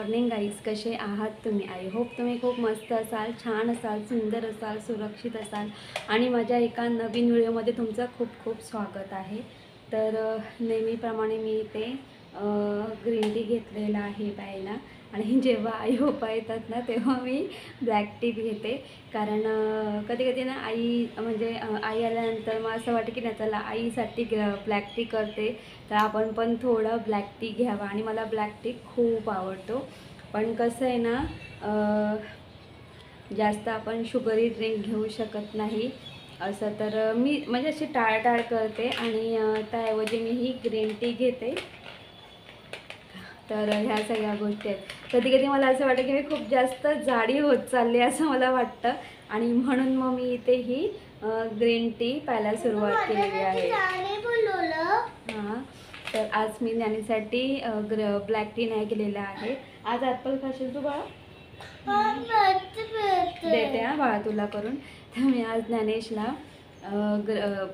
Morning guys, कसे आहात तुम्ही? आय होप तुम्ही खूप मस्त असाल, छान असाल, सुंदर असाल, सुरक्षित असाल आणि माझ्या एका नवीन व्हिडिओमध्ये तुमचं खूप खूप स्वागत आहे. तर नेहमीप्रमाणे मी इथे ग्रीन टी घेतलेला आहे प्यायला आणि जेव्हा आई पप्पा येतात ना तेव्हा मी ब्लॅक टी घेते. कारण कधी कधी ना आई म्हणजे आई आल्यानंतर मग असं वाटतं की नाही चला आईसाठी ब्लॅक टी करते, तर आपण पण थोडं ब्लॅक टी घ्यावा आणि मला ब्लॅक टी खूप आवडतो. पण कसं आहे ना, जास्त आपण शुगरी ड्रिंक घेऊ शकत नाही. असं तर मी म्हणजे अशी टाळाटाळ करते आणि त्याऐवजी मी ही ग्रीन टी घेते. तर ह्या सगळ्या गोष्टी आहेत. कधी कधी मला असं वाटतं की मी खूप जास्त जाडी होत चालली असं मला वाटतं आणि म्हणून मग मी इथे ही ग्रीन टी प्यायला सुरुवात केलेली आहे. हां, तर आज मी ज्ञानीसाठी ब्लॅक टी नाही केलेला आहे. आज ॲपल खाशील तू बाळा? देते हां बाळा तुला करून. तर मी आज ज्ञानेशला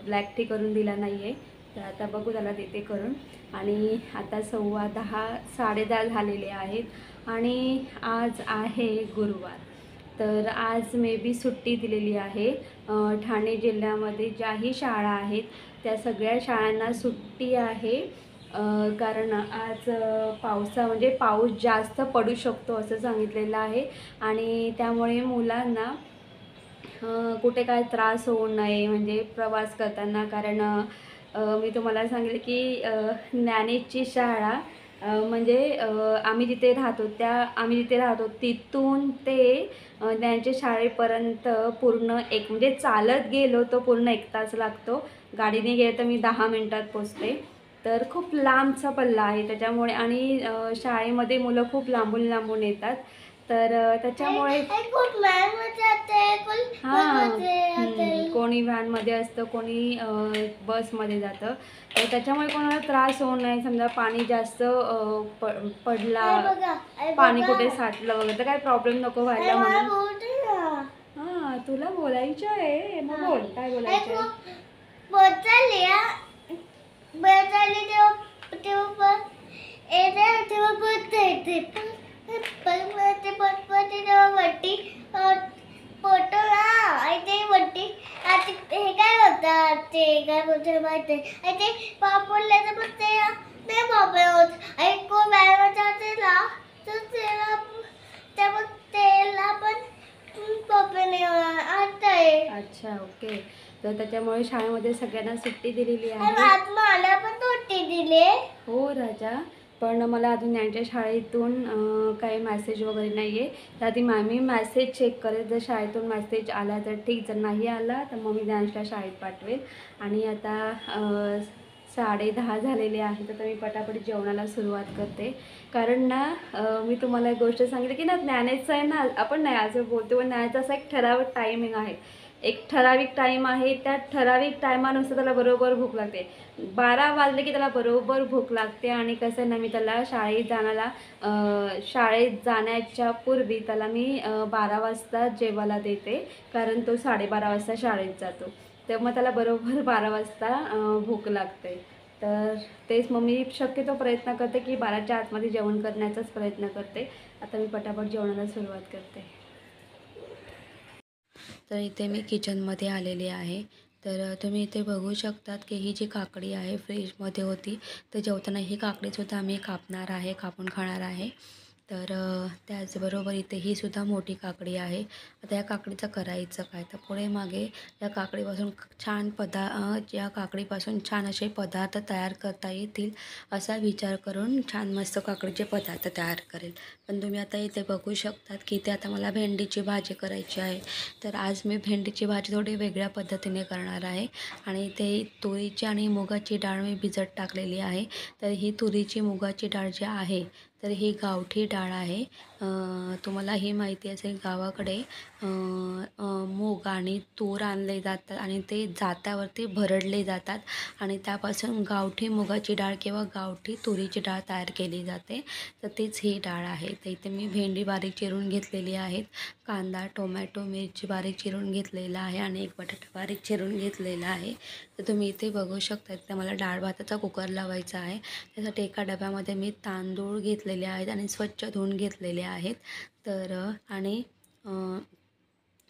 ब्लॅक टी करून दिला नाही आहे, तर आता बघू त्याला देते करून. आणि आता 10:15 10:30 झालेले आहेत आणि आज आहे गुरुवार. तर आज मे बी सुट्टी दिलेली आहे. ठाणे जिल्ह्यामध्ये ज्याही शाळा आहेत त्या सगळ्या शाळांना सुट्टी आहे. कारण आज म्हणजे पाऊस जास्त पडू शकतो असं सांगितलेलं आहे आणि त्यामुळे मुलांना कुठे काय त्रास होऊ नये म्हणजे प्रवास करताना. कारण मी तुम्हाला सांगेल की ज्ञानेशची शाळा म्हणजे आम्ही जिथे राहतो तिथून ते त्यांच्या शाळेपर्यंत पूर्ण म्हणजे चालत गेलो तर पूर्ण 1 तास लागतो. गाडीने गेलं तर मी 10 मिनटात पोचते. तर खूप लांबचा पल्ला आहे त्याच्यामुळे आणि शाळेमध्ये मुलं खूप लांबून लांबून येतात. तर त्याच्यामुळे हां, कोणी व्हॅनमध्ये असतं, कोणी बसमध्ये जातं. तर त्याच्यामुळे कोणाला त्रास होऊ नये. समजा पाणी जास्त पडला, पाणी कुठे साठलं वगैरे तर काही प्रॉब्लेम नको व्हायला म्हणून. हां, तुला बोलायचं आहे, मग बोल, काय बोलायचं आहे? फोटो ना ते वरती आता हे काय होतात ते काय बोलते माहिती आहे ते पापडल्याचं पण ते बाबा होत ऐको बॅगचा तेला तर तेला पण पप्पाने आता आहे. अच्छा, ओके. तर त्याच्यामुळे शाळेमध्ये सगळ्यांना सुट्टी दिलेली आहे. आज मला पण सुट्टी दिली. हो राजा, पण मला अजून यांच्या शाळेतून काही मेसेज वगैरे नाही आहे. तर आधी मी मेसेज चेक करेल. जर शाळेतून मेसेज आला तर ठीक, जर नाही आला तर मग मी ज्ञानेशला शाळेत पाठवेल. आणि आता 10:30 झालेले आहे, तर मी पटापट जेवणाला सुरुवात करते. कारण ना मी तुम्हाला एक गोष्ट सांगितली की ना ज्ञानेचं आहे ना, आपण नाही असं बोलतो पण ज्ञानेचा असा एक ठराविक टायमिंग आहे. एक ठराविक टाईम आहे, त्या ठराविक टायमानुसार त्याला बरोबर भूक लागते. 12 वाजले की त्याला बरोबर भूक लागते. आणि कसं आहे ना, मी त्याला शाळेत जाण्याच्या पूर्वी त्याला मी 12 वाजता जेवायला देते. कारण तो 12:30 वाजता शाळेत जातो, तर मग त्याला बरोबर 12 वाजता भूक लागते. तर तेच मग मी शक्यतो प्रयत्न करते की 12च्या आतमध्ये जेवण करण्याचाच प्रयत्न करते. आता मी पटापट जेवणाला सुरुवात करते. तर इथे मी किचनमध्ये आलेले आहे. तर तुम्ही इथे बघू शकतात की ही जी काकडी आहे फ्रीजमध्ये होती, तर जेवताना ही काकडीसुद्धा मी कापून खाणार आहे. तर त्याचबरोबर इथे ही सुद्धा मोठी काकडी आहे. आता या काकडीचं करायचं काय, तर पुढे मागे या काकडीपासून छान असे पदार्थ तयार करता येतील असा विचार करून छान मस्त काकडीचे पदार्थ तयार करेल. पण तुम्ही आता इथे बघू शकतात की इथे आता मला भेंडीची भाजी करायची आहे. तर आज मी भेंडीची भाजी थोडी वेगळ्या पद्धतीने करणार आहे. आणि ते तुरीची आणि मुगाची डाळ मी भिजत टाकलेली आहे. तर ही तुरीची मुगाची डाळ जी आहे तर ही गावठी डाळ आहे. तुम्हाला ही माहिती असेल, गावाकडे मूग आणि तूर आणले जातात आणि ते जात्यावरती भरडले जातात आणि त्यापासून गावठी मुगाची डाळ किंवा गावठी तुरीची डाळ तयार केली जाते. तर तीच ही डाळ आहे. तर इथे मी भेंडी बारीक चिरून घेतलेली आहेत. कांदा, टोमॅटो, मिरची बारीक चिरून घेतलेला आहे आणि एक बटाटा बारीक चिरून घेतलेला आहे. तर तुम्ही इथे बघू शकता तर मला डाळ भाताचा कुकर लावायचा आहे. त्यासाठी एका डब्यामध्ये मी तांदूळ घेतलेले आहेत आणि स्वच्छ धुवून घेतलेले आहेत. तर आणि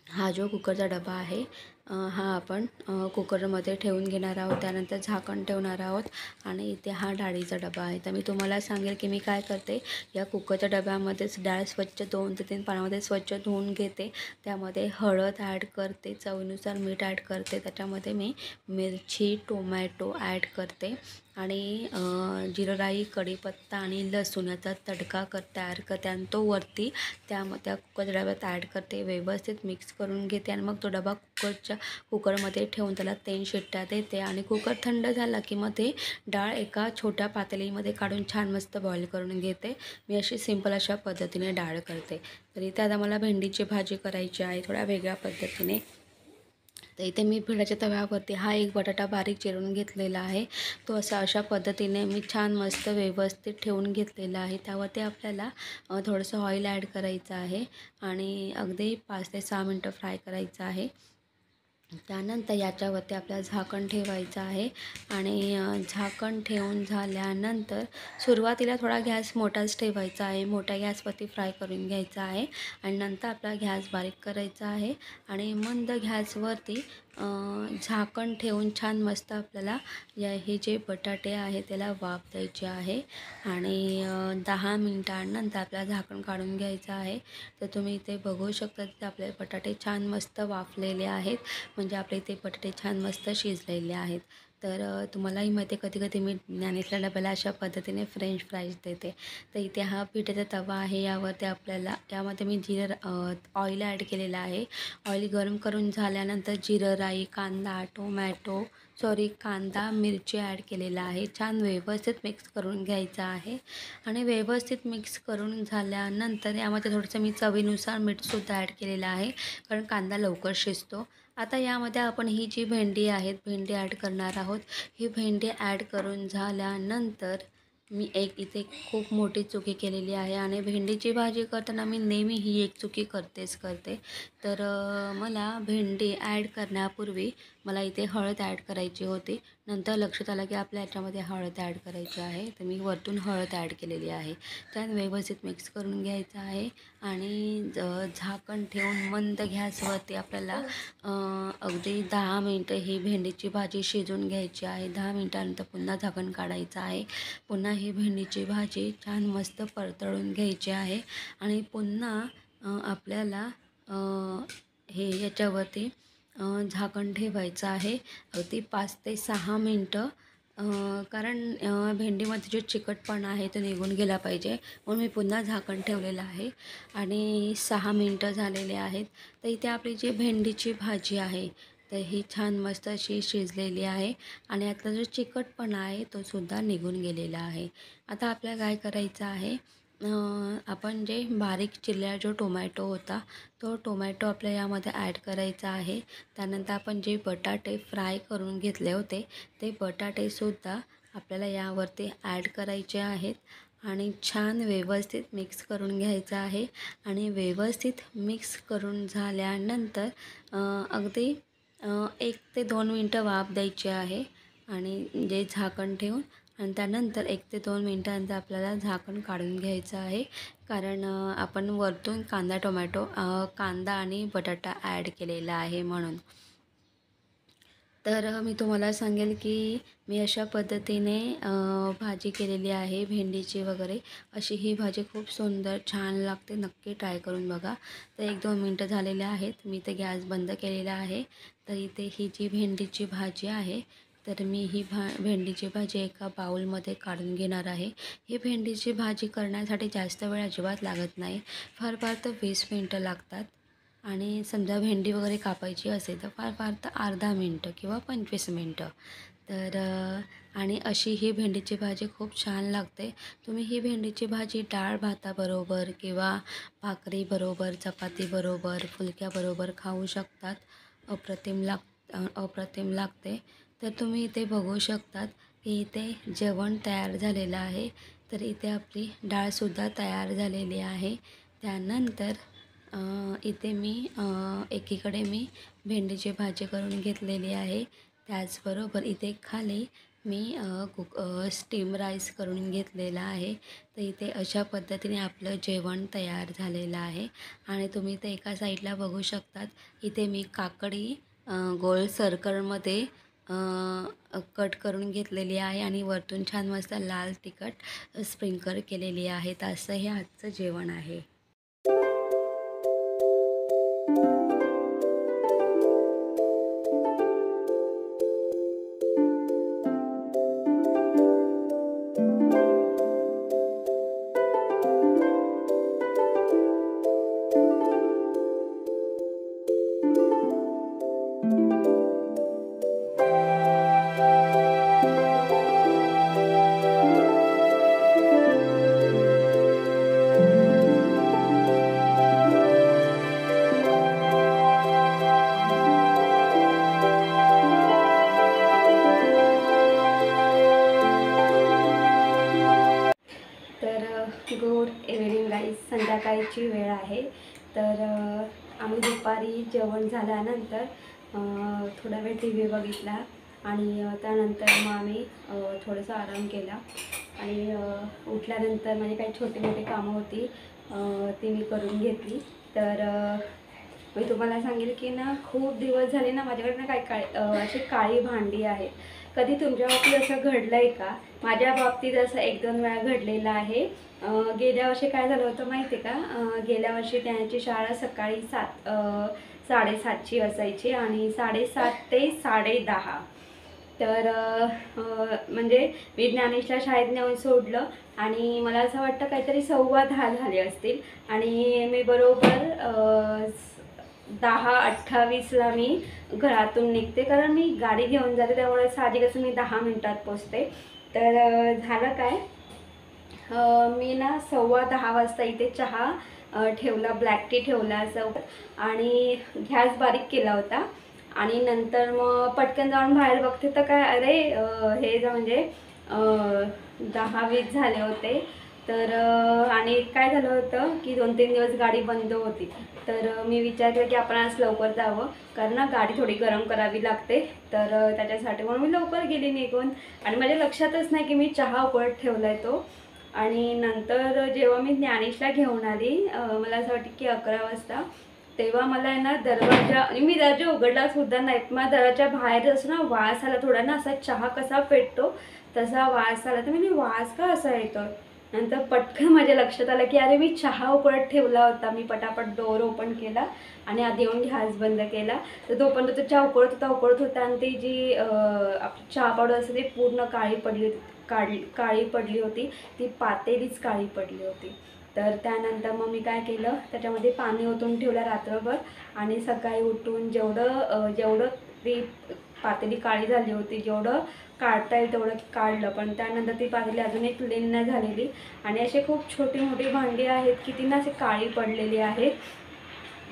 हा जो कुकरचा डबा आहे हा आपण कुकरमध्ये ठेवून घेणार आहोत. त्यानंतर झाकण ठेवणार आहोत आणि इथे हा डाळीचा डबा आहे. तर मी तुम्हाला सांगेल की मी काय करते, या कुकरच्या डब्यामध्येच डाळ स्वच्छ 2 ते 3 पाण्यामध्ये स्वच्छ धुवून घेते. त्यामध्ये हळद ॲड करते, चवीनुसार मीठ ॲड करते, त्याच्यामध्ये मी मिरची, टोमॅटो ॲड करते आणि जिरं, राई, कढीपत्ता आणि लसूण याचा तडका तयार करते आणि तो वरती त्या कुकरच्या डब्यात ॲड करते. व्यवस्थित मिक्स करून घेते आणि मग तो डबा कुकरमध्ये ठेवून त्याला 3 शिट्ट्या देते आणि कुकर थंड झाला की मग ते डाळ एका छोट्या पातेलीमध्ये काढून छान मस्त बॉईल करून घेते. मी अशी सिंपल अशा पद्धतीने डाळ करते. तर इथे आता मला भेंडीची भाजी करायची आहे थोड्या वेगळ्या पद्धतीने. तर इथे मी भिडाच्या तव्यावरती हा एक बटाटा बारीक चिरून घेतलेला आहे. तो अशा पद्धतीने मी छान मस्त व्यवस्थित ठेवून घेतलेला आहे. त्यावरती आपल्याला थोडंसं ऑइल ॲड करायचं आहे आणि अगदी 5 ते 6 मिनटं फ्राय करायचं आहे. त्यानंतर याच्यावरती आपल्याला झाकण ठेवायचं आहे आणि झाकण ठेवून झाल्यानंतर सुरुवातीला थोडा गॅस मोठाच ठेवायचा आहे. मोठ्या गॅसवरती फ्राय करून घ्यायचा आहे आणि नंतर आपला गॅस बारीक करायचा आहे आणि मंद गॅसवरती झाकण ठेवून छान मस्त आपल्याला हे जे बटाटे आहे त्याला वाफ द्यायची आहे आणि 10 मिनिटांनंतर आपल्याला झाकण काढून घ्यायचं आहे. तर तुम्ही इथे बघू शकता की आपले बटाटे छान मस्त वाफलेले आहेत, म्हणजे आपले इथे बटाटे छान मस्त शिजलेले आहेत. तर तुम्हालाही माहिती आहे कधी मी ज्ञानेशला डब्याला अशा पद्धतीने फ्रेंच फ्राईज देते. तर इथे हा पिठाचा तवा आहे, यावरती आपल्याला यामध्ये मी ऑइल ॲड केलेलं आहे. ऑइल गरम करून झाल्यानंतर जिरं, राई, कांदा, मिरची ॲड केलेला आहे. छान व्यवस्थित मिक्स करून घ्यायचं आहे आणि व्यवस्थित मिक्स करून झाल्यानंतर यामध्ये थोडंसं मी चवीनुसार मीठसुद्धा ॲड केलेलं आहे, कारण कांदा लवकर शिजतो. आता यामध्ये आपण ही जी भेंडी ॲड करणार आहोत. ही भेंडी ॲड करून झाल्यानंतर मी इथे खूप मोठी चुकी केलेली आहे आणि भेंडीची भाजी करताना मी नेहमी ही एक चुकी करते. तर मला भेंडी ॲड करण्यापूर्वी मला इथे हळद ॲड करायची होती. नंतर लक्षात आलं की आपल्या याच्यामध्ये हळद ॲड करायची आहे, तर मी वरतून हळद ॲड केलेली आहे. त्यात व्यवस्थित मिक्स करून घ्यायचं आहे आणि झाकण ठेवून मंद गॅसवरती आपल्याला अगदी 10 मिनटं ही भेंडीची भाजी शिजवून घ्यायची आहे. 10 मिनटानंतर पुन्हा झाकण काढायचं आहे. पुन्हा ही भेंडीची भाजी छान मस्त परतळून घ्यायची आहे आणि पुन्हा आपल्याला याच्यावरती झाकण ठेवायचं आहे अगदी 5 ते 6 मिनटं, कारण भेंडीमध्ये जो चिकटपणा आहे तो निघून गेला पाहिजे, म्हणून मी पुन्हा झाकण ठेवलेलं आहे आणि 6 मिनटं झालेले आहेत. तर इथे आपली जी भेंडीची भाजी आहे तर ही छान मस्त अशी शिजलेली आहे आणि यातला जो चिकटपणा आहे तो सुद्धा निघून गेलेला आहे. आता आपल्याला काय करायचं आहे, आपण जे बारीक चिरलेला जो टोमॅटो होता तो टोमॅटो आपल्या यामध्ये ॲड करायचा आहे. त्यानंतर आपण जे बटाटे फ्राय करून घेतले होते ते बटाटेसुद्धा आपल्याला यावरती ॲड करायचे आहेत आणि छान व्यवस्थित मिक्स करून घ्यायचं आहे आणि व्यवस्थित मिक्स करून झाल्यानंतर अगदी 1 ते 2 मिनटं वाफ द्यायची आहे आणि जे झाकण ठेवून आणि त्यानंतर 1 ते 2 मिनटानंतर आपल्याला झाकण काढून घ्यायचं आहे, कारण आपण वरतून कांदा आणि बटाटा ॲड केलेला आहे म्हणून. तर मी तुम्हाला सांगेल की मी अशा पद्धतीने भाजी केलेली आहे भेंडीची वगैरे. अशी ही भाजी खूप सुंदर छान लागते, नक्की ट्राय करून बघा. तर 1-2 मिनटं झालेले आहेत, मी ते गॅस बंद केलेला आहे. तर इथे ही जी भेंडीची भाजी आहे तर मी ही भेंडीची भाजी एका बाउलमध्ये काढून घेणार आहे. ही भेंडीची भाजी करण्यासाठी जास्त वेळ अजिबात लागत नाही, फार तर 20 मिनटं लागतात आणि समजा भेंडी वगैरे कापायची असेल तर फार तर अर्धा मिनटं किंवा 25 मिनटं. तर आणि अशी ही भेंडीची भाजी खूप छान लागते. तुम्ही ही भेंडीची भाजी डाळ भाताबरोबर किंवा भाकरीबरोबर, चपातीबरोबर, फुलक्याबरोबर खाऊ शकतात. अप्रतिम लागते. तर तुम्ही इथे बघू शकतात की इथे जेवण तयार झालेलं आहे. तर इथे आपली डाळसुद्धा तयार झालेली आहे. त्यानंतर इथे मी एकीकडे मी भेंडीची भाजी करून घेतलेली आहे. त्याचबरोबर इथे खाली मी स्टीम राईस करून घेतलेला आहे. तर इथे अशा पद्धतीने आपलं जेवण तयार झालेलं आहे. आणि तुम्ही ते एका साईडला बघू शकतात. इथे मी काकडी गोल सर्कलमध्ये कट करून घेतलेली आहे आणि वरतून छान मस्त लाल तिखट स्प्रिंकल केलेली आहे. तर असं हे आजचं जेवण आहे. गुड इव्हिनिंग गाईज, संध्याकाळची वेळ आहे. तर आम्ही दुपारी जेवण झाल्यानंतर थोडा वेळ टी व्ही बघितला आणि त्यानंतर मग आम्ही थोडंसं आराम केला आणि उठल्यानंतर म्हणजे काही छोटी मोठी कामं होती ती मी करून घेतली. तर मी तुम्हाला सांगेल की ना, खूप दिवस झाले ना माझ्याकडे ना काय अशी काळी भांडी आहेत. कधी तुमच्या बाबतीत असं घडलं आहे का? माझ्या बाबतीत असं 1-2 वेळा घडलेलं आहे. गेल्या वर्षी काय झालं होतं माहिती आहे का? गेल्या वर्षी त्यांची शाळा सकाळी 7:30ची असायची आणि 7:30 ते 10:30. तर म्हणजे मी ज्ञानेशला शाळेत नेऊन सोडलं आणि मला असं वाटतं काहीतरी 10:15 झाले असतील आणि मी बरोबर 10:28ला मी घरातून निघते, कारण मी गाडी घेऊन जाते त्यामुळे साहजिकच मी 10 मिनिटात पोचते. तर झालं काय, मी ना 10:15 वाजता इथे चहा ठेवला, ब्लॅक टी ठेवला असं आणि गॅस बारीक केला होता आणि नंतर मग पटकन जाऊन बाहेर बघते तर काय, अरे हे म्हणजे 10-20 झाले होते. तर आणि काय झालं होतं की 2-3 दिवस गाडी बंद होती. तर मी विचार केला की आपण आज लवकर जावं, कारण ना गाडी थोडी गरम करावी लागते. तर त्याच्यासाठी म्हणून मी लवकर गेली निघून आणि माझ्या लक्षातच नाही की मी चहा उकळत ठेवला आहे तो. आणि नंतर जेव्हा मी ज्ञानेशला घेऊन आली, मला असं वाटतं की 11 वाजता, तेव्हा मला आहे ना दरवाजा, आणि मी दरवाजा उघडला सुद्धा नाही, मला दरवाजा बाहेर असं ना वास आला थोडा ना, असा चहा कसा पेटतो तसा वास आला. तर मी वास का असा येतो, नंतर पटकन माझ्या लक्षात आलं की अरे मी चहा उकळत ठेवला होता. मी पटापट डोअर ओपन केला आणि आधी येऊन गॅस बंद केला. तर तोपर्यंत तो चहा उकळत होता आणि ती जी आपली चहा पावडर असते ती पूर्ण काळी पडली होती. ती पातेलीच काळी पडली होती. तर त्यानंतर मग मी काय केलं, त्याच्यामध्ये पाणी ओतून ठेवलं रात्रभर आणि सकाळी उठून जेवढं ती पातेली काळी झाली होती, जेवढं काढता येईल तेवढं काढलं. पण त्यानंतर ती पातेली अजून एक क्लीन नाही झालेली आणि असे खूप छोटी मोठी भांडी आहेत की ती ना अशी काळी पडलेली आहेत.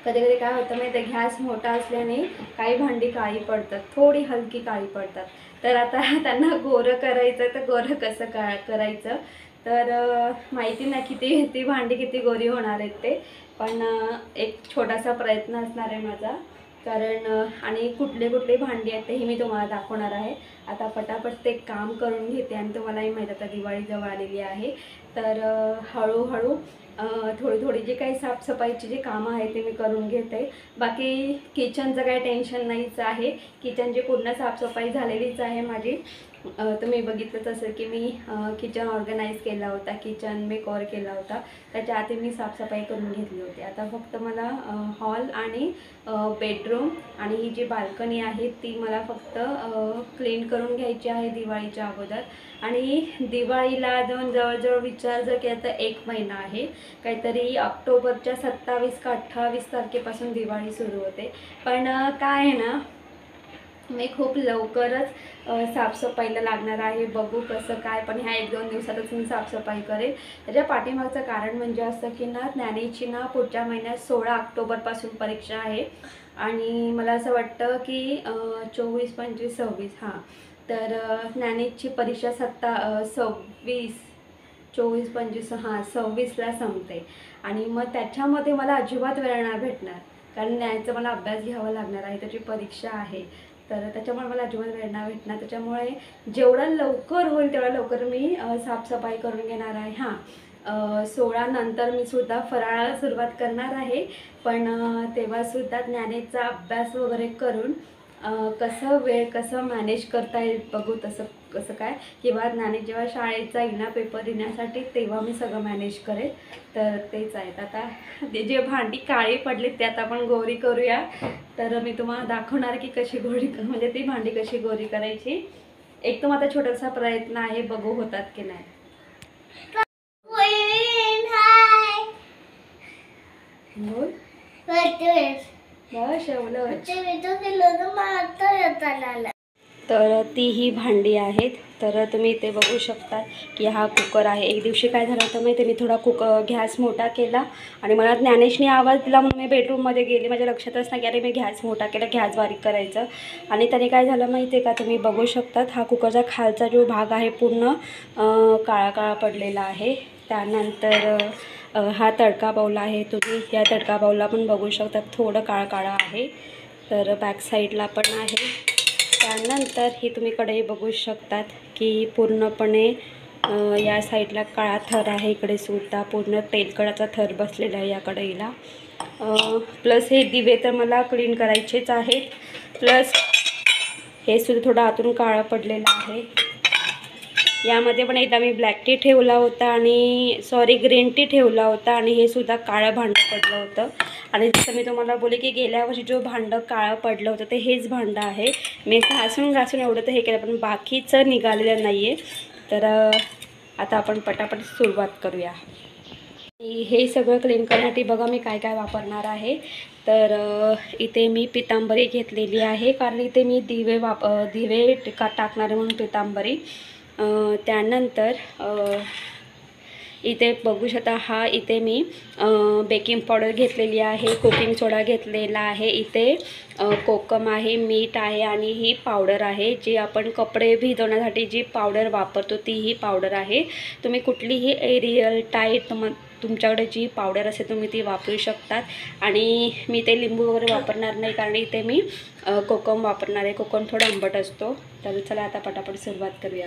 कधी कधी काय होतं माहिती आहे, गॅस मोठा असल्याने काही भांडी काळी पडतात, थोडी हलकी काळी पडतात. तर आता त्यांना गोरं करायचं, तर गोरं कसं करायचं, तर माहिती नाही किती ती भांडी किती गोरी होणार आहेत ते, पण एक छोटासा प्रयत्न असणार आहे माझा. कारण आणि कुठले कुठले भांडी आहेत तेही मी तुम्हाला दाखवणार आहे. आता पटापट ते काम करून घेते आणि तुम्हालाही माहीत आता दिवाळी जवळ आलेली आहे. तर हळूहळू थोडी जी काही साफसफाईची जी कामं आहे ते मी करून घेते. बाकी किचनचं काही टेन्शन नाहीच आहे. किचनची पूर्ण साफसफाई झालेलीच आहे माझी. तुम्ही बघितलंच असेल की मी किचन ऑर्गनाईज केला होता, किचन मेकओव्हर केला होता, त्याच्या आधी मी साफसफाई करून घेतली होती. आता फक्त मला हॉल आणि बेडरूम आणि ही जी बाल्कनी आहे ती मला फक्त क्लीन करून घ्यायची आहे दिवाळीच्या अगोदर. आणि दिवाळीला अजून जवळजवळ विचार जर केला तर 1 महिना आहे. काहीतरी ऑक्टोबरच्या 27 का 28 तारखेपासून दिवाळी सुरू होते. पण काय आहे ना, मी खूप लवकरच साफसफाईला लागणार आहे. बघू कसं काय, पण ह्या 1-2 दिवसातच मी साफसफाई करेल. त्याच्या पाठीमागचं कारण म्हणजे असं की ना, ज्ञानेची ना पुढच्या महिन्यात 16 ऑक्टोबरपासून परीक्षा आहे आणि मला असं वाटतं की 24, 25, 26 हां, तर ज्ञानेची परीक्षा 26 24, 25 हां 26ला संपते. आणि मग त्याच्यामध्ये मला अजिबात वेळ नाही भेटणार, कारण न्यायचं मला अभ्यास घ्यावा लागणार आहे, त्याची परीक्षा आहे. तर त्याच्यामुळे मला अजिबात वेळ नाही भेटणार. त्याच्यामुळे जेवढं लवकर होईल तेवढं लवकर मी साफसफाई करून घेणार आहे. हां 16 नंतर मी सुद्धा फराळाला सुरुवात करणार आहे. पण तेव्हासुद्धा ज्ञानेचा अभ्यास वगैरे करून कसं मॅनेज करता येईल बघू, तसं कसं काय, किंवा ज्ञाने जेव्हा शाळेत जाईल ना पेपर येण्यासाठी तेव्हा मी सगळं मॅनेज करेल. तर तेच आहेत. आता ते जे भांडी काळी पडली ते आता आपण गोरी करूया. तर मी तुम्हाला दाखवणार की कशी गोरी, म्हणजे ती भांडी कशी गोरी करायची. एक तर माझा छोटासा प्रयत्न आहे, बघू होतात की नाही. बोल बस एवढं. तर ती ही भांडी आहेत. तर तुम्ही इथे बघू शकता की हा कुकर आहे. एक दिवशी काय झालं होतं माहिती, मी थोडा गॅस मोठा केला आणि मला ज्ञानेशने आवाज दिला म्हणून मी बेडरूममध्ये गेले. माझ्या लक्षातच नाही की अरे मी गॅस मोठा केला, गॅस बारीक करायचं. आणि त्याने काय झालं माहिती आहे का, तुम्ही बघू शकतात हा कुकरचा खालचा जो भाग आहे पूर्ण काळा काळा पडलेला आहे. त्यानंतर हा तडका बाऊल आहे, तुम्ही या तडका बाऊलला पण बघू शकता थोडं काळा काळा आहे. तर बॅक साईडला पण आहे. त्यानंतर ही तुम्ही कढई बघू शकतात की पूर्णपणे या साईडला काळा थर आहे, इकडे सुद्धा पूर्ण तेलकटाचा थर बसलेला आहे या कढईला. प्लस हे दिवे तर मला क्लीन करायचेच आहेत. प्लस हे सुद्धा थोडं आतून काळं पडलेलं आहे. यामध्ये पण एकदा मी ब्लॅक टी ठेवला होता आणि ग्रीन टी ठेवला होता आणि हे सुद्धा काळं भांडं पडलं होतं. आणि जसं मी तुम्हाला बोलले की गेल्या वर्षी जो भांडं काळं पडलं होतं ते हेच भांडं आहे. मी घासून एवढं तर हे केलं, पण बाकीचं निघालेलं नाही आहे. तर आता आपण पटापट सुरुवात करूया. हे सगळं क्लीन करण्यासाठी बघा मी काय काय वापरणार आहे. तर इथे मी पितांबरी घेतलेली आहे, कारण इथे मी दिवे टाकणार आहे म्हणून पितांबरी. त्यानंतर इथे बघू शकता इथे मी बेकिंग पावडर घेतलेली आहे, कुकिंग सोडा घेतलेला आहे, इथे कोकम आहे, मीठ आहे आणि ही पावडर आहे जी आपण कपडे भिजवण्यासाठी जी पावडर वापरतो ती ही पावडर आहे. तुम्ही कुठलीही एरियल टाईट तुमच्याकडे जी पावडर असेल तुम्ही ती वापरू शकतात. आणि मी ते लिंबू वगैरे वापरणार नाही, कारण इथे मी कोकम वापरणार आहे. कोकम थोडा आंबट असतो. तर चला आता पटापट सुरुवात करूया.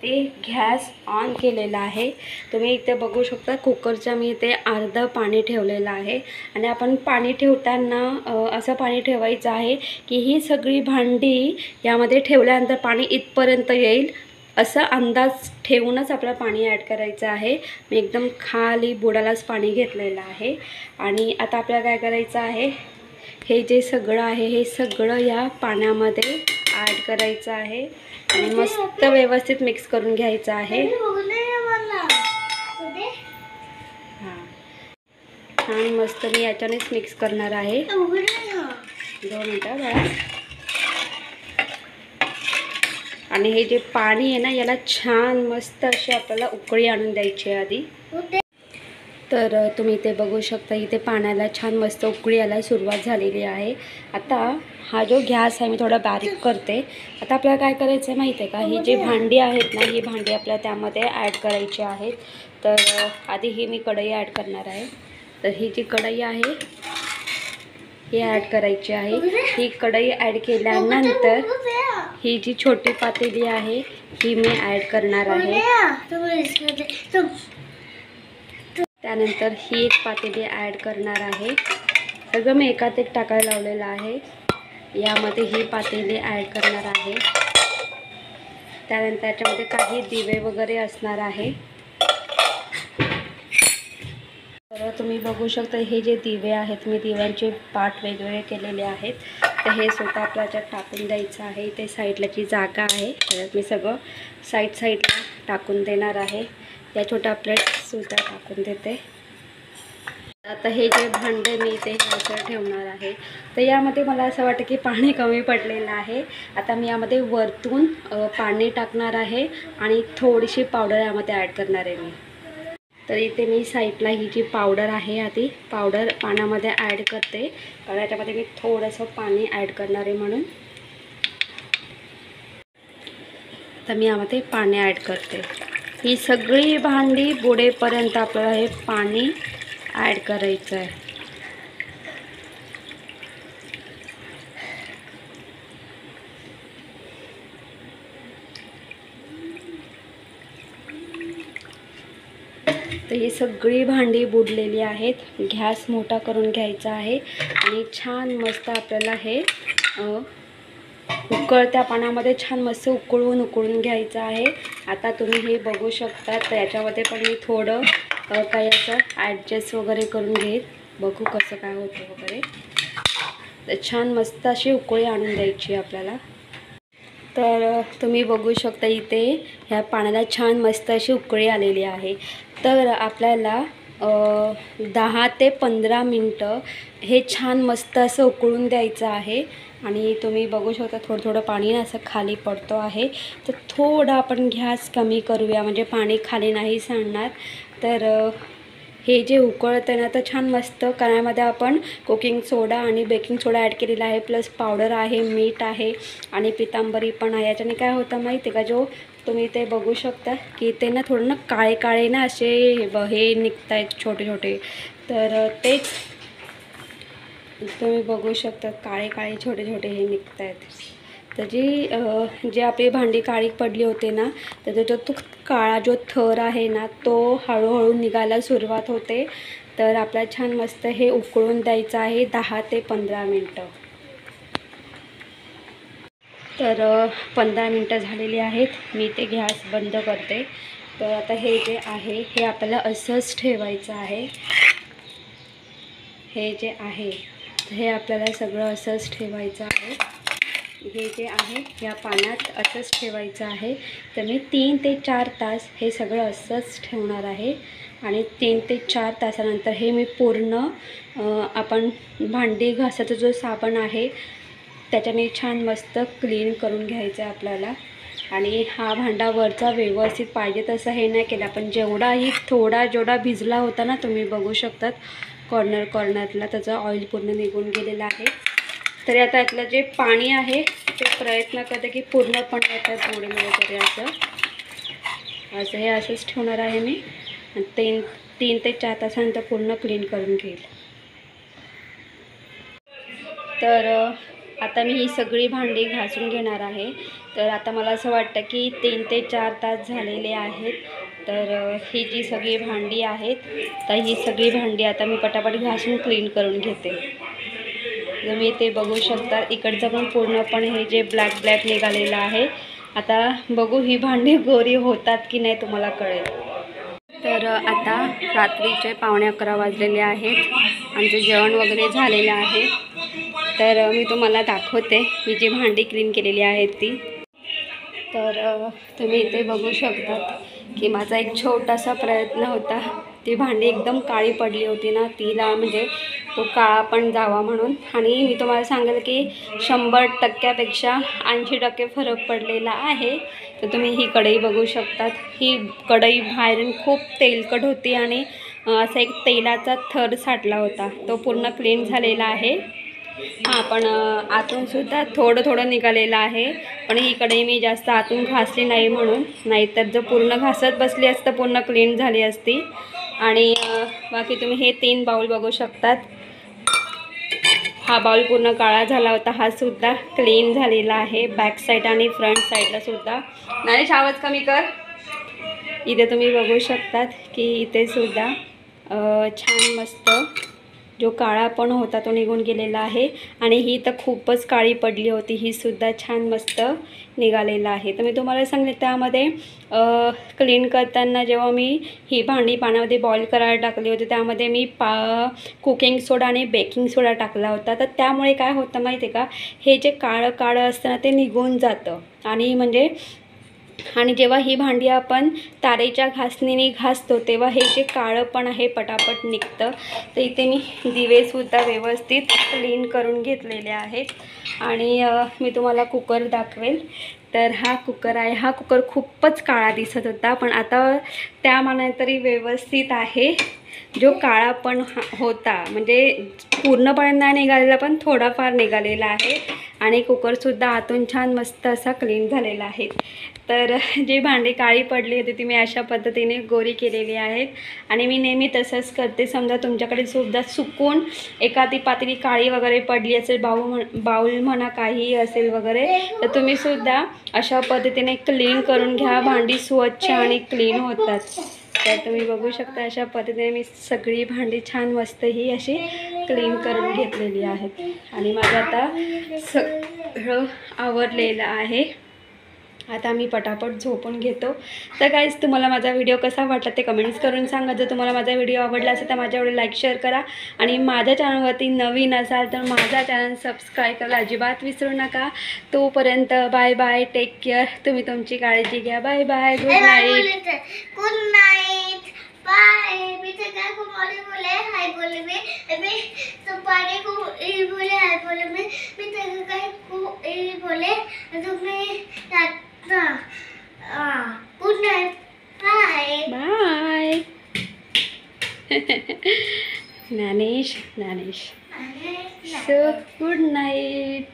ते गॅस ऑन केलेला आहे. तुम्ही इथे बघू शकता कुकरच्या मी इथे अर्धं पाणी ठेवलेलं आहे. आणि आपण पाणी ठेवताना असं पाणी ठेवायचं आहे की ही सगळी भांडी यामध्ये ठेवल्यानंतर पाणी इथपर्यंत येईल असं अंदाज ठेवूनच आपलं पाणी ॲड करायचं आहे. मी एकदम खाली बुडालाच पाणी घेतलेलं आहे. आणि आता आपल्याला काय करायचं आहे, हे जे सगळं आहे हे सगळं या पाण्यामध्ये ॲड करायचं आहे आणि मस्त व्यवस्थित मिक्स करून घ्यायचं आहे. हां छान मस्त मी याच्यानेच मिक्स करणार आहे. 2 मिनटं बघा. आणि हे जे पाणी आहे ना याला छान मस्त अशी आपल्याला उकळी आणून द्यायची आहे आधी. तर तुम्ही इथे बघू शकता इथे पाण्याला छान मस्त उकळी यायला सुरुवात झालेली आहे. आता हा जो गॅस आहे मी थोडा बारीक करते. आता आपल्याला काय करायचं आहे माहिती आहे का, ही जी भांडी आहेत ना ही भांडी आपल्याला त्यामध्ये ॲड करायची आहेत. तर आधी ही मी कढई ॲड करणार आहे. तर ही जी कढई आहे ही ॲड करायची आहे. ही कढई ॲड केल्यानंतर ही जी छोटी पातेली आहे ही मी ॲड करणार आहे. त्यानंतर ही एक पातेली ॲड करणार आहे. सगळं मी एकात एक टाकायला लावलेलं आहे. यामध्ये ही पातेली ॲड करणार आहे. त्यानंतर याच्यामध्ये काही दिवे वगैरे असणार आहे. तर तुम्ही बघू शकता हे जे दिवे आहेत मी दिव्यांचे पार्ट वेगवेगळे केलेले आहेत. तर हे स्वतः आपल्या याच्यात टाकून द्यायचं आहे. इथे साईडला जी जागा आहे त्याच्यात मी सगळं साईडला टाकून देणार आहे. या छोट्या प्लेटसुद्धा टाकून देते. आता हे जे भांडे मी इथे ह्याच्यावर ठेवणार आहे तर यामध्ये मला असं वाटतं की पाणी कमी पडलेलं आहे. आता मी यामध्ये वरतून पाणी टाकणार आहे आणि थोडीशी पावडर यामध्ये ॲड करणार आहे मी. तर इथे मी साईडला ही जी पावडर आहे आधी पावडर पाण्यामध्ये ॲड करते, कारण याच्यामध्ये मी थोडंसं पाणी ॲड करणार आहे म्हणून. तर मी यामध्ये पाणी ॲड करते. ही सगळी भांडी बुडेपर्यंत आपल्याला हे पाणी ॲड करायचं आहे. तर ही सगळी भांडी बुडलेली आहेत. गॅस मोठा करून घ्यायचा आहे आणि छान मस्त आपल्याला हे उकळत्या पाण्यामध्ये छान मस्त उकळून घ्यायचं आहे. आता तुम्ही हे बघू शकता. तर याच्यामध्ये पण मी थोडं काही असं ॲडजस्ट वगैरे करून घेईन, बघू कसं काय होतं वगैरे. तर छान मस्त अशी उकळी आणून द्यायची आपल्याला. तर तुम्ही बघू शकता इथे ह्या पाण्याला छान मस्त अशी उकळी आलेली आहे. तर आपल्याला 10 ते 15 मिनटं हे छान मस्त असं उकळून द्यायचं आहे. आणि तुम्ही बघू शकता थोडं पाणी असं खाली पडतो आहे. तर थोडा आपण गॅस कमी करूया, म्हणजे पाणी खाली नाही सांडणार. तर हे जे उकळतं ना, तर छान मस्त कण्यामध्ये आपण कुकिंग सोडा आणि बेकिंग सोडा ॲड केलेला आहे, प्लस पावडर आहे, मीठ आहे आणि पितांबरी पण आहे. याच्याने काय होतं माहिती आहे का, जो तुम्ही ते बघू शकता की ते ना थोडं ना काळे ना असे हे निघत आहेत छोटे. तर तेच तुम्ही बघू शकता काळे छोटे हे निघत आहेत. तर जी आपली भांडी काळी पडली होते ना, तर त्याचा तो काळा जो थर आहे ना, तो हळूहळू निघायला सुरुवात होते. तर आपल्याला छान मस्त हे उकळून द्यायचं आहे 10 ते 15 मिनटं. तर 15 मिनटं झालेली आहेत. मी ते गॅस बंद करते. तर आता हे जे आहे हे आपल्याला असंच ठेवायचं आहे. हे जे आहे हे आपल्याला सगळं असंच ठेवायचं आहे. हे जे आहे या पाण्यात असंच ठेवायचं आहे. तर मी 3 ते 4 तास हे सगळं असंच ठेवणार आहे. आणि 3 ते 4 तासानंतर हे मी पूर्ण आपण भांडी घासाचा जो साबण आहे त्याच्याने छान मस्त क्लीन करून घ्यायचं आहे आपल्याला. आणि हा भांडा वरचा व्यवस्थित पाहिजे तसं हे नाही केलं आपण. जेवढाही जेवढा भिजला होता ना, तुम्ही बघू शकतात कॉर्नरला त्याचं ऑइल पूर्ण निघून गेलेलं आहे. तरी आता यातलं जे पाणी आहे ते प्रयत्न करते की पूर्णपणे याच्यात बुडेल वगैरे असं हे असंच ठेवणार आहे मी. 3 ते 4 तासानंतर पूर्ण क्लीन करून घेईल. तर आता मी ही सगळी भांडी घासून घेणार आहे. तर आता मला असं वाटतं की 3 ते 4 तास झालेले आहेत. तर ही जी सगळी भांडी आहेत, तर ही सगळी भांडी आता मी पटापट घासून क्लीन करून घेते. तुम्ही ते बघू शकता इकडचं पण पूर्णपणे हे जे ब्लॅक निघालेलं आहे. आता बघू ही भांडी गोरी होतात की नाही, तुम्हाला कळेल. तर आता रात्रीचे 11:15 वाजलेले आहेत. आमचं जेवण वगैरे झालेलं आहे. तर मी तुम्हाला दाखवते मी जी भांडी क्लीन केलेली आहेत ती. तर तुम्ही इथे बघू शकतात की माझा एक छोटासा प्रयत्न होता. ती भांडी एकदम काळी पडली होती ना, तिला म्हणजे तो काळा पण जावा म्हणून. आणि मी तुम्हाला सांगेल की 100%पेक्षा 80% फरक पडलेला आहे. तर तुम्ही ही कढई बघू शकतात. ही कढई बाहेरून खूप तेलकट होती आणि असा एक तेलाचा थर साठला होता. तो पूर्ण क्लीन झालेला आहे. हां, पण आतूनसुद्धा थोडं निघालेलं आहे. पण ही कढई मी जास्त आतून घासली नाही म्हणून, नाहीतर जर पूर्ण घासत बसली असतं पूर्ण क्लीन झाली असती. आणि बाकी तुम्ही हे 3 बाउल बघू शकतात. हा बाउल पूर्ण काळा झाला होता, हा सुद्धा क्लीन झालेला आहे बॅक साईड आणि फ्रंट साईडला सुद्धा. नाहीच आवाज कमी कर. इथे तुम्ही बघू शकतात की इथे सुद्धा छान मस्त जो काळा पण होता तो निघून गेलेला आहे. आणि ही तर खूपच काळी पडली होती, ही सुद्धा छान मस्त निघालेला आहे. तर मी तुम्हाला सांगितलं त्यामध्ये क्लीन करताना जेव्हा मी ही भांडी पाण्यामध्ये बॉईल करायला टाकली होती त्यामध्ये मी कुकिंग सोडा आणि बेकिंग सोडा टाकला होता. तर त्यामुळे काय होतं माहिती आहे का, हे जे काळं असतं ना ते निघून जातं. आणि जेव्हा ही भांडी आपण तारेच्या घासणीने घासतो तेव्हा हे जे काळं पण आहे पटापट निघतं. तर इथे मी दिवेसुद्धा व्यवस्थित क्लीन करून घेतलेले आहेत. आणि मी तुम्हाला कुकर दाखवेल. तर हा कुकर आहे. हा कुकर खूपच काळा दिसत होता, पण आता त्या मानाने तरी व्यवस्थित आहे. जो काळा पण होता म्हणजे पूर्णपणे नाही निघालेला, पण थोडाफार निघालेला आहे. आणि कुकरसुद्धा आतून छान मस्त असा क्लीन झालेला आहे. तर जी भांडी काळी पडली होती ती मी अशा पद्धतीने गोरी केलेली आहेत. आणि मी नेहमी तसंच करते. समजा तुमच्याकडे सुद्धा चुकून एखादी पातळी काळी वगैरे पडली असेल, बाउल म्हणा काहीही असेल वगैरे, तर तुम्ही सुद्धा अशा पद्धतीने क्लीन करून घ्या. भांडी स्वच्छ आणि क्लीन होतात. तर तुम्ही बघू शकता अशा पद्धतीने मी सगळी भांडी छान मस्त ही अशी क्लीन करून घेतलेली आहेत. आणि माझं आता सगळं आवरलेलं आहे. आता मी पटापट झोपून घेतो. तर गाईज, तुम्हाला माझा व्हिडिओ कसा वाटला ते कमेंट्स करून सांगा. जर तुम्हाला माझा व्हिडिओ आवडला असेल तर माझ्या व्हिडिओ लाईक शेअर करा. आणि माझ्या चॅनलवरती नवीन असाल तर माझा चॅनल सबस्क्राईब करायला अजिबात विसरू नका. तोपर्यंत बाय बाय, टेक केअर. तुम्ही तुमची काळजी घ्या. Bye bye, good night. Good night, bye. मी तो काय को बोले हाय बोले मैं सुपारी को ए बोले हाय बोले मैं तो काय को ए बोले तो मैं good night, bye bye. Gyanesh so good night.